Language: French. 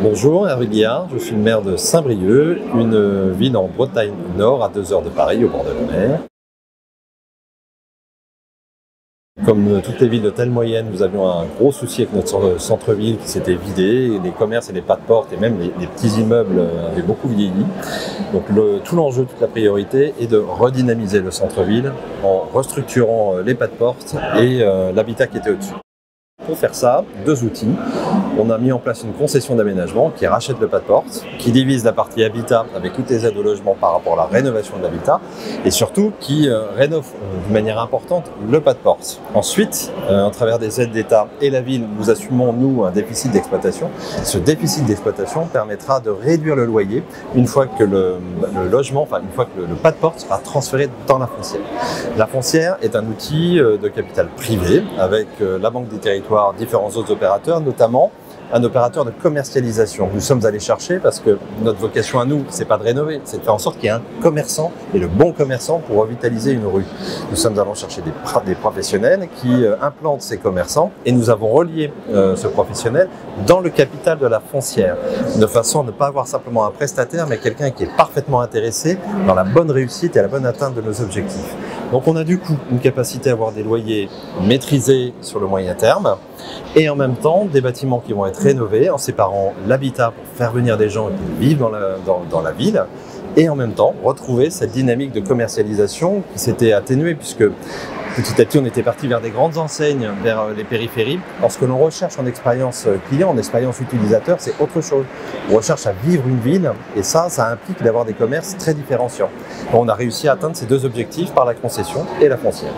Bonjour, Hervé Guillard, je suis le maire de Saint-Brieuc, une ville en Bretagne Nord, à 2 heures de Paris, au bord de la mer. Comme toutes les villes de taille moyenne, nous avions un gros souci avec notre centre-ville qui s'était vidé, les commerces et les pas de porte et même les petits immeubles avaient beaucoup vieilli. Donc tout l'enjeu, toute la priorité est de redynamiser le centre-ville en restructurant les pas de porte et l'habitat qui était au-dessus. Pour faire ça, deux outils. On a mis en place une concession d'aménagement qui rachète le pas de porte, qui divise la partie habitat avec toutes les aides au logement par rapport à la rénovation de l'habitat et surtout qui rénove de manière importante le pas de porte. Ensuite, à travers des aides d'État et la ville, nous assumons nous un déficit d'exploitation. Ce déficit d'exploitation permettra de réduire le loyer une fois que le logement, enfin une fois que le pas de porte sera transféré dans la foncière. La foncière est un outil de capital privé avec la Banque des Territoires, différents autres opérateurs, notamment un opérateur de commercialisation. Nous sommes allés chercher parce que notre vocation à nous, c'est pas de rénover, c'est de faire en sorte qu'il y ait un commerçant et le bon commerçant pour revitaliser une rue. Nous sommes allés chercher des professionnels qui implantent ces commerçants et nous avons relié ce professionnel dans le capital de la foncière, de façon à ne pas avoir simplement un prestataire, mais quelqu'un qui est parfaitement intéressé dans la bonne réussite et la bonne atteinte de nos objectifs. Donc on a du coup une capacité à avoir des loyers maîtrisés sur le moyen terme et en même temps des bâtiments qui vont être rénovés en séparant l'habitat pour faire venir des gens qui vivent dans la ville et en même temps retrouver cette dynamique de commercialisation qui s'était atténuée puisque petit à petit on était parti vers des grandes enseignes, vers les périphéries. Lorsque l'on recherche en expérience client, en expérience utilisateur, c'est autre chose. On recherche à vivre une ville et ça implique d'avoir des commerces très différenciants. On a réussi à atteindre ces deux objectifs par la concession et la foncière.